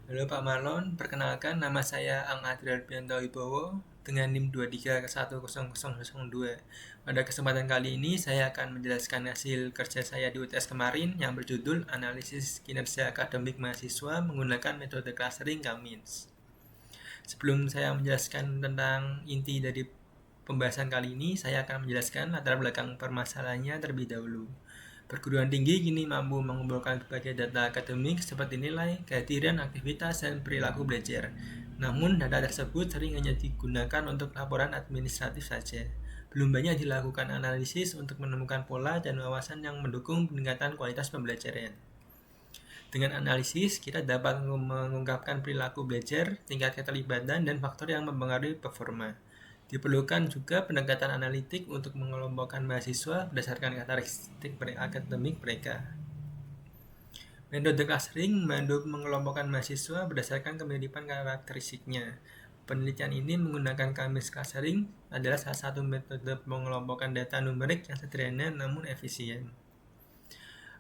Halo Pak Marlon, perkenalkan nama saya Ang Adrian Pianto Wibowo dengan NIM 231002. Pada kesempatan kali ini saya akan menjelaskan hasil kerja saya di UTS kemarin yang berjudul Analisis Kinerja Akademik Mahasiswa menggunakan metode clustering Cummins. Sebelum saya menjelaskan tentang inti dari pembahasan kali ini, saya akan menjelaskan latar belakang permasalahannya terlebih dahulu. Perguruan tinggi kini mampu mengumpulkan berbagai data akademik seperti nilai, kehadiran, aktivitas, dan perilaku belajar. Namun, data tersebut sering hanya digunakan untuk laporan administratif saja. Belum banyak dilakukan analisis untuk menemukan pola dan wawasan yang mendukung peningkatan kualitas pembelajaran. Dengan analisis, kita dapat mengungkapkan perilaku belajar, tingkat keterlibatan, dan faktor yang mempengaruhi performa. Diperlukan juga pendekatan analitik untuk mengelompokkan mahasiswa berdasarkan karakteristik akademik mereka. Metode clustering membantu mengelompokkan mahasiswa berdasarkan kemiripan karakteristiknya. Penelitian ini menggunakan Cummins clustering adalah salah satu metode mengelompokkan data numerik yang sederhana namun efisien.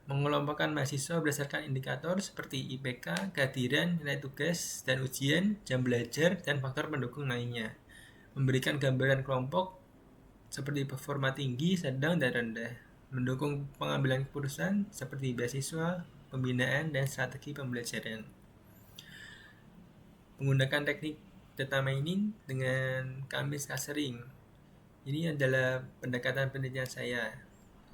Mengelompokkan mahasiswa berdasarkan indikator seperti IPK, kehadiran, nilai tugas, dan ujian, jam belajar, dan faktor pendukung lainnya. Memberikan gambaran kelompok seperti performa tinggi, sedang, dan rendah. Mendukung pengambilan keputusan seperti beasiswa, pembinaan, dan strategi pembelajaran. Menggunakan teknik data mining dengan Cummins clustering. Ini adalah pendekatan penelitian saya.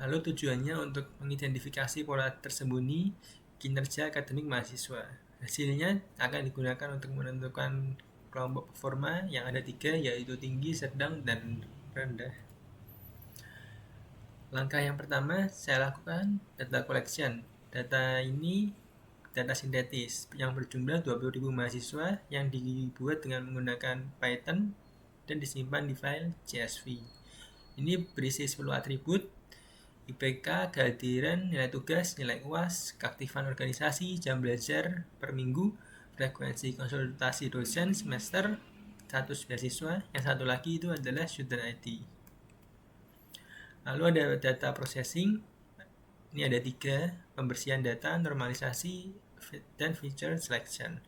Lalu tujuannya untuk mengidentifikasi pola tersembunyi kinerja akademik mahasiswa. Hasilnya akan digunakan untuk menentukan kelompok performa yang ada 3, yaitu tinggi, sedang, dan rendah. Langkah yang pertama saya lakukan data collection. Data ini data sintetis yang berjumlah 20.000 mahasiswa yang dibuat dengan menggunakan Python dan disimpan di file CSV. Ini berisi 10 atribut: IPK, kehadiran, nilai tugas, nilai UAS, keaktifan organisasi, jam belajar per minggu, frekuensi konsultasi dosen semester, status beasiswa. Yang satu lagi itu adalah student ID. Lalu ada data processing. Ini ada 3: pembersihan data, normalisasi, dan feature selection.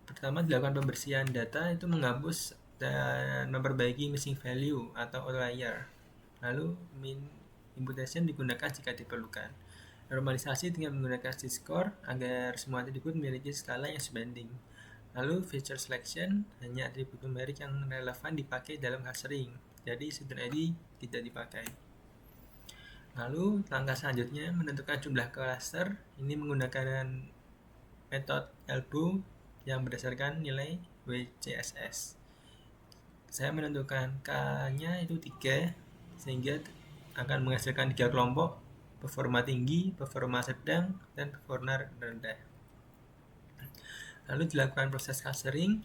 Pertama, dilakukan pembersihan data itu menghapus dan memperbaiki missing value atau outlier. Lalu imputation digunakan jika diperlukan. Normalisasi dengan menggunakan Z-score agar semua atribut memiliki skala yang sebanding. Lalu feature selection, hanya atribut numerik yang relevan dipakai dalam clustering, jadi student ID tidak dipakai. Lalu langkah selanjutnya menentukan jumlah cluster. Ini menggunakan metode elbow yang berdasarkan nilai WCSS. Saya menentukan K-nya itu 3, sehingga akan menghasilkan 3 kelompok: performa tinggi, performa sedang, dan performa rendah. Lalu dilakukan proses clustering.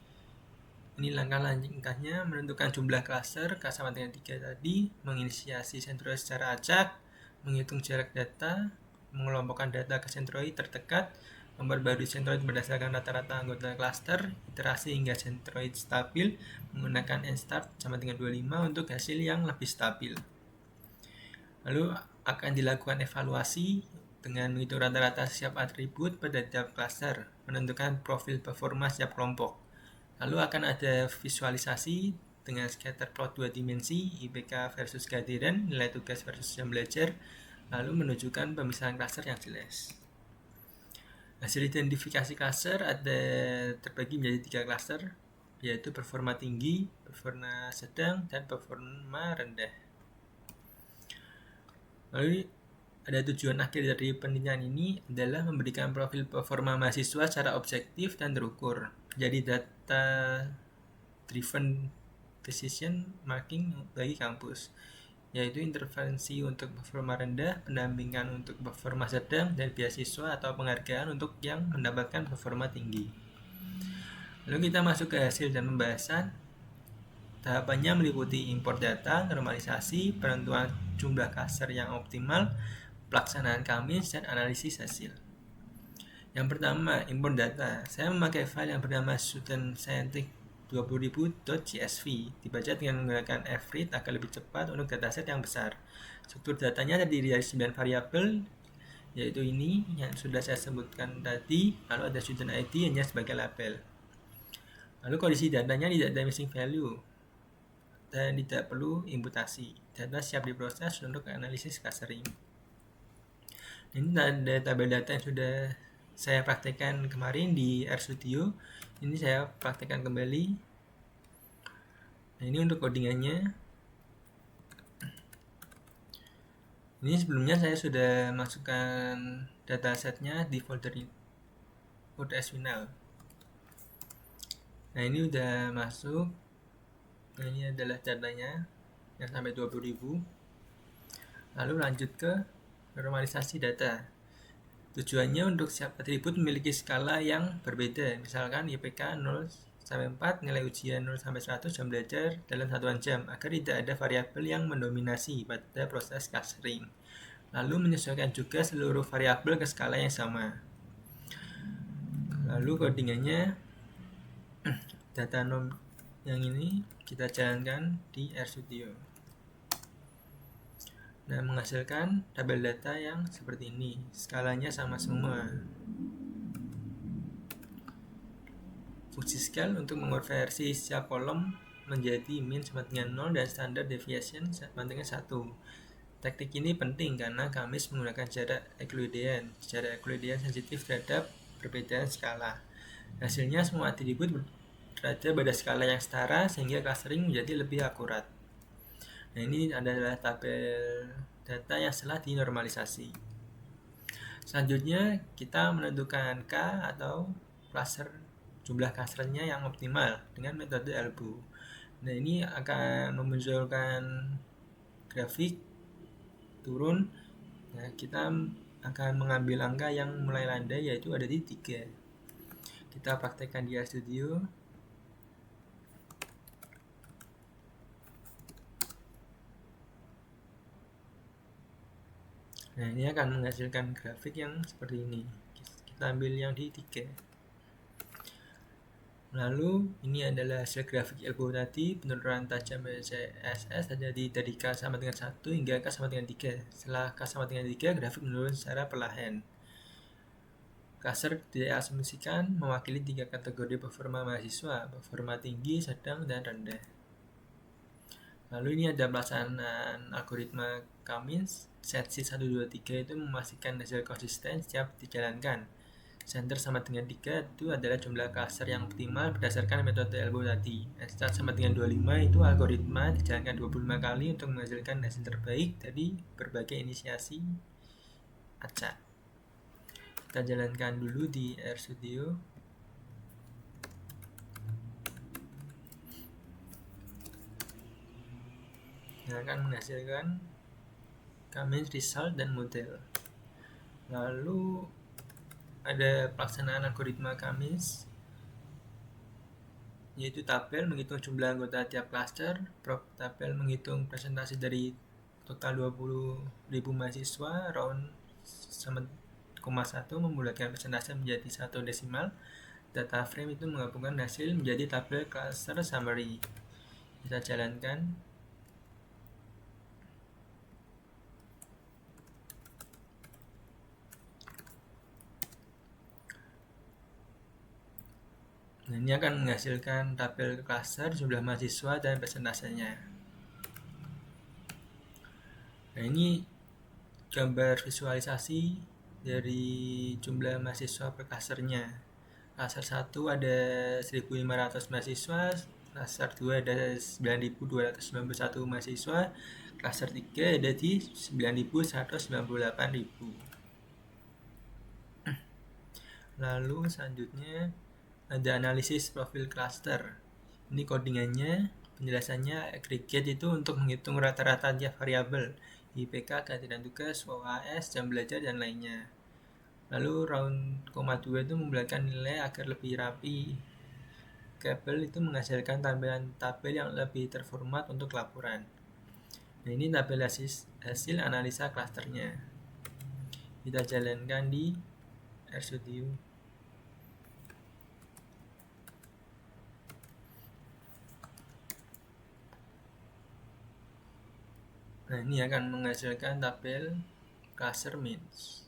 Ini langkah-langkahnya: menentukan jumlah cluster K sama dengan 3 tadi, menginisiasi sentroid secara acak, menghitung jarak data, mengelompokkan data ke sentroid terdekat, memperbarui sentroid berdasarkan rata-rata anggota cluster, iterasi hingga sentroid stabil, menggunakan nstart sama dengan 25 untuk hasil yang lebih stabil. Lalu akan dilakukan evaluasi dengan menghitung rata-rata setiap atribut pada tiap cluster, menentukan profil performa setiap kelompok. Lalu akan ada visualisasi dengan scatter plot 2 dimensi, IPK versus kehadiran, nilai tugas versus jam belajar, lalu menunjukkan pemisahan cluster yang jelas. Hasil identifikasi cluster ada terbagi menjadi 3 cluster, yaitu performa tinggi, performa sedang, dan performa rendah. Lalu ada tujuan akhir dari penelitian ini adalah memberikan profil performa mahasiswa secara objektif dan terukur. Jadi data driven decision making bagi kampus, yaitu intervensi untuk performa rendah, pendampingan untuk performa sedang, dan beasiswa atau penghargaan untuk yang mendapatkan performa tinggi. Lalu kita masuk ke hasil dan pembahasan. Tahapannya meliputi import data, normalisasi, penentuan jumlah cluster yang optimal, pelaksanaan Cummins, dan analisis hasil. Yang pertama, import data. Saya memakai file yang bernama student-scientific20.csv. Dibaca dengan menggunakan fread agar lebih cepat untuk dataset yang besar. Struktur datanya terdiri dari 9 variabel yaitu ini yang sudah saya sebutkan tadi. Lalu ada student ID hanya sebagai label. Lalu kondisi datanya tidak ada missing value dan tidak perlu imputasi. Data siap diproses untuk analisis clustering. Ini ada tabel data yang sudah saya praktekkan kemarin di RStudio. Ini saya praktekkan kembali. Nah, ini untuk codingannya. Ini sebelumnya saya sudah masukkan datasetnya di folder .swinal. Nah, ini udah masuk. Nah, ini adalah datanya yang sampai 20.000. Lalu lanjut ke normalisasi data. Tujuannya untuk setiap atribut memiliki skala yang berbeda. Misalkan IPK 0 sampai 4, nilai ujian 0 sampai 100, jam belajar dalam satuan jam, agar tidak ada variabel yang mendominasi pada proses clustering. Lalu menyesuaikan juga seluruh variabel ke skala yang sama. Lalu codingannya data nom yang ini kita jalankan di RStudio. Nah, menghasilkan tabel data yang seperti ini. Skalanya sama semua. Fungsi scale untuk mengonversi setiap kolom menjadi min sama dengan 0 dan standard deviation sama dengan 1. Teknik ini penting karena Kamis menggunakan jarak Euclidean. Jarak Euclidean sensitif terhadap perbedaan skala. Hasilnya semua atribut berada pada skala yang setara sehingga clustering menjadi lebih akurat. Nah, ini adalah tabel data yang setelah dinormalisasi. Selanjutnya kita menentukan K atau jumlah clusternya yang optimal dengan metode ELBO. Nah, ini akan memunculkan grafik turun. Nah, kita akan mengambil angka yang mulai landai, yaitu ada di 3. Kita praktekkan di RStudio. Nah, ini akan menghasilkan grafik yang seperti ini. Kita ambil yang di 3. Lalu ini adalah hasil grafik ELBO tadi. Penurunan tajam CSS terjadi dari K sama dengan 1 hingga K sama dengan 3. Setelah K sama dengan 3, grafik menurun secara perlahan. Cluster diasumsikan mewakili 3 kategori performa mahasiswa: performa tinggi, sedang, dan rendah. Lalu ini ada pelaksanaan algoritma Cummins. Set-sheet 1, 2, 3 itu memastikan hasil konsisten setiap dijalankan. Center sama dengan 3 itu adalah jumlah cluster yang optimal berdasarkan metode ELBO tadi. Start sama dengan 25 itu algoritma dijalankan 25 kali untuk menghasilkan hasil terbaik dari berbagai inisiasi acak. Kita jalankan dulu di RStudio. Yang akan menghasilkan Cummins result dan model. Lalu ada pelaksanaan algoritma Cummins, yaitu tabel menghitung jumlah anggota tiap cluster, tabel menghitung presentasi dari total 20.000 mahasiswa, round 1,1 membulatkan presentasi menjadi 1 desimal. Data frame itu menggabungkan hasil menjadi tabel cluster summary. Kita jalankan. Nah, ini akan menghasilkan tabel cluster, jumlah mahasiswa, dan presentasinya. Nah, ini gambar visualisasi dari jumlah mahasiswa per clusternya. Cluster 1 ada 1.500 mahasiswa, cluster 2 ada 9.291 mahasiswa, cluster 3 ada di 9.198.000. Lalu selanjutnya ada analisis profil cluster. Ini codingannya, penjelasannya aggregate itu untuk menghitung rata-rata tiap variabel, IPK, kehadiran tugas, OAS, jam belajar, dan lainnya. Lalu round 2 itu membulatkan nilai agar lebih rapi. Kabel itu menghasilkan tampilan tabel yang lebih terformat untuk laporan. Nah, ini tabel hasil analisa klasternya. Kita jalankan di RStudio. Nah, ini akan menghasilkan tabel cluster means.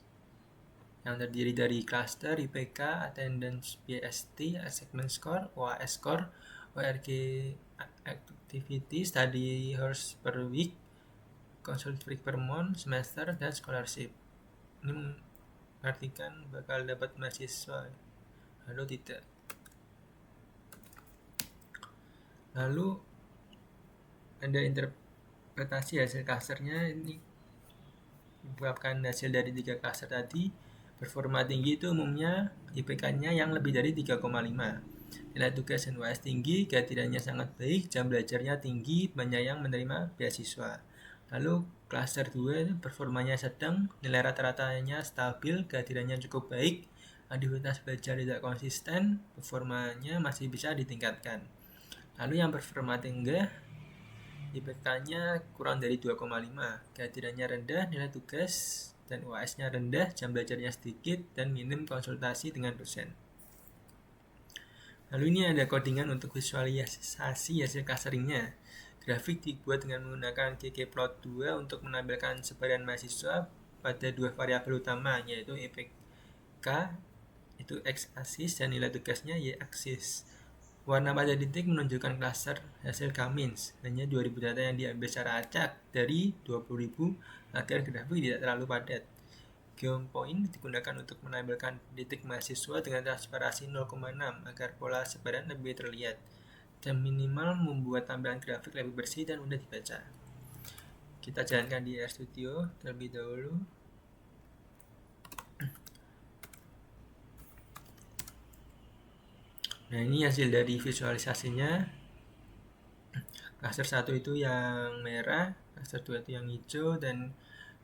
yang terdiri dari cluster, IPK, attendance, BST, achievement score, OAS score, ORG activity, study hours per week, consult week per month, semester, dan scholarship. Ini mengartikan bakal dapat mahasiswa atau tidak. Lalu ada interpretasi hasil clusternya. Ini merupakan hasil dari 3 cluster tadi. Performa tinggi itu umumnya IPK-nya yang lebih dari 3,5. Nilai tugas dan UAS tinggi, kehadirannya sangat baik, jam belajarnya tinggi, banyak yang menerima beasiswa. Lalu cluster 2 performanya sedang, nilai rata-ratanya stabil, kehadirannya cukup baik, aktivitas belajar tidak konsisten, performanya masih bisa ditingkatkan. Lalu yang performa tinggi, IPK-nya kurang dari 2,5, kehadirannya rendah, nilai tugas dan UAS-nya rendah, jam belajarnya sedikit, dan minim konsultasi dengan dosen. Lalu ini ada codingan untuk visualisasi hasil clusteringnya. Grafik dibuat dengan menggunakan ggplot2 untuk menampilkan sebaran mahasiswa pada 2 variabel utama, yaitu IPK, itu x-aksis, dan nilai tugasnya y-aksis. Warna pada titik menunjukkan cluster hasil Cummins. Hanya 2000 data yang diambil secara acak dari 20.000 agar grafik tidak terlalu padat. Geopoint digunakan untuk menampilkan titik mahasiswa dengan transparansi 0,6 agar pola sebaran lebih terlihat. Dan minimal membuat tampilan grafik lebih bersih dan mudah dibaca. Kita jalankan di RStudio terlebih dahulu. Nah, ini hasil dari visualisasinya. Cluster 1 itu yang merah, cluster 2 itu yang hijau, dan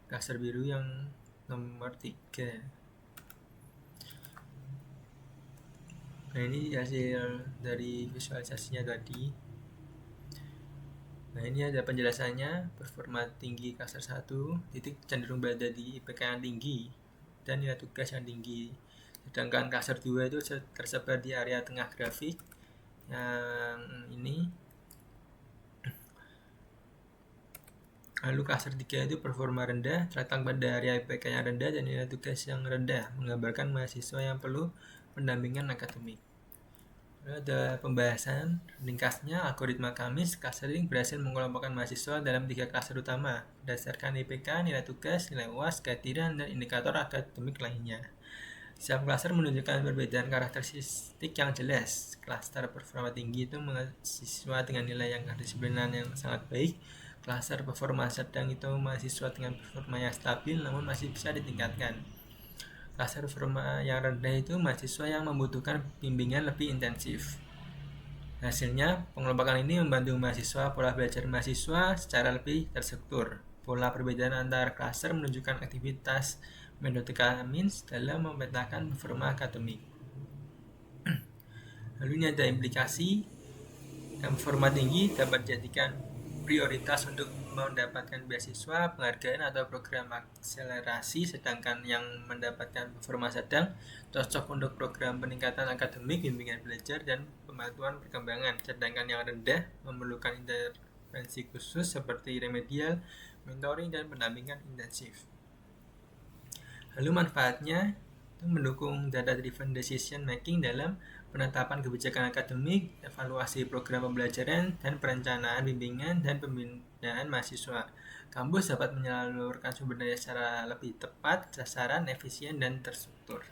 cluster biru yang nomor 3. Nah, ini hasil dari visualisasinya tadi. Nah, ini ada penjelasannya. Performa tinggi cluster 1, titik cenderung berada di IPK yang tinggi dan nilai tugas yang tinggi. Sedangkan cluster 2 itu tersebar di area tengah grafik yang ini. Lalu cluster 3 itu performa rendah, terletak pada area IPK yang rendah dan nilai tugas yang rendah, menggambarkan mahasiswa yang perlu pendampingan akademik. Lalu ada pembahasan ringkasnya. Algoritma Cummins clustering berhasil mengelompokkan mahasiswa dalam 3 cluster utama berdasarkan IPK, nilai tugas, nilai UAS, kehadiran, dan indikator akademik lainnya. Setiap cluster menunjukkan perbedaan karakteristik yang jelas. Cluster performa tinggi itu mahasiswa dengan nilai yang kedisiplinan yang sangat baik. Cluster performa sedang itu mahasiswa dengan performa yang stabil namun masih bisa ditingkatkan. Cluster performa yang rendah itu mahasiswa yang membutuhkan bimbingan lebih intensif. Hasilnya, pengelompokan ini membantu mahasiswa pola belajar mahasiswa secara lebih terstruktur. Pola perbedaan antar cluster menunjukkan aktivitas metode Cummins dalam memetakan performa akademik. Lalu ini ada implikasi. Yang performa tinggi dapat dijadikan prioritas untuk mendapatkan beasiswa, penghargaan, atau program akselerasi, sedangkan yang mendapatkan performa sedang cocok untuk program peningkatan akademik, bimbingan belajar, dan pembantuan perkembangan, sedangkan yang rendah memerlukan intervensi khusus seperti remedial, mentoring, dan pendampingan intensif. Lalu manfaatnya itu mendukung data-driven decision making dalam penetapan kebijakan akademik, evaluasi program pembelajaran, dan perencanaan bimbingan dan pembinaan mahasiswa. Kampus dapat menyalurkan sumber daya secara lebih tepat, sasaran, efisien, dan terstruktur.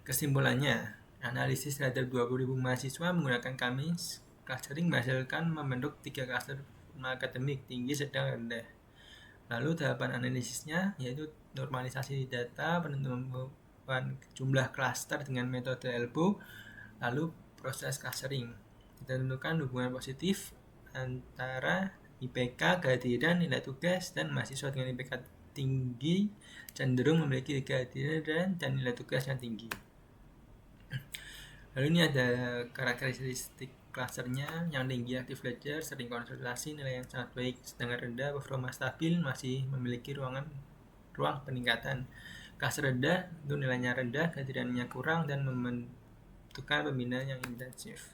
Kesimpulannya, analisis terhadap 20.000 mahasiswa menggunakan Cummins clustering menghasilkan membentuk 3 cluster akademik, tinggi, sedang, rendah. Lalu tahapan analisisnya yaitu normalisasi data, penentuan jumlah cluster dengan metode ELBO, lalu proses clustering. Kita tentukan hubungan positif antara IPK, kehadiran, nilai tugas, dan mahasiswa dengan IPK tinggi cenderung memiliki kehadiran dan nilai tugas yang tinggi. Lalu ini ada karakteristik clusternya. Yang tinggi aktif belajar, sering konsultasi, nilai yang sangat baik, sedangkan rendah performa stabil, masih memiliki ruang peningkatan. Cluster rendah itu nilainya rendah, kehadirannya kurang, dan membutuhkan pembinaan yang intensif.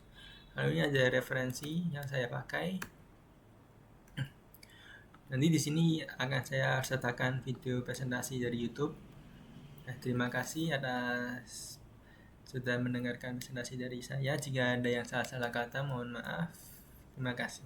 Lalu ini ada referensi yang saya pakai. Nanti di sini akan saya sertakan video presentasi dari YouTube. Nah, terima kasih atas sudah mendengarkan presentasi dari saya. Jika ada yang salah-salah kata, mohon maaf. Terima kasih.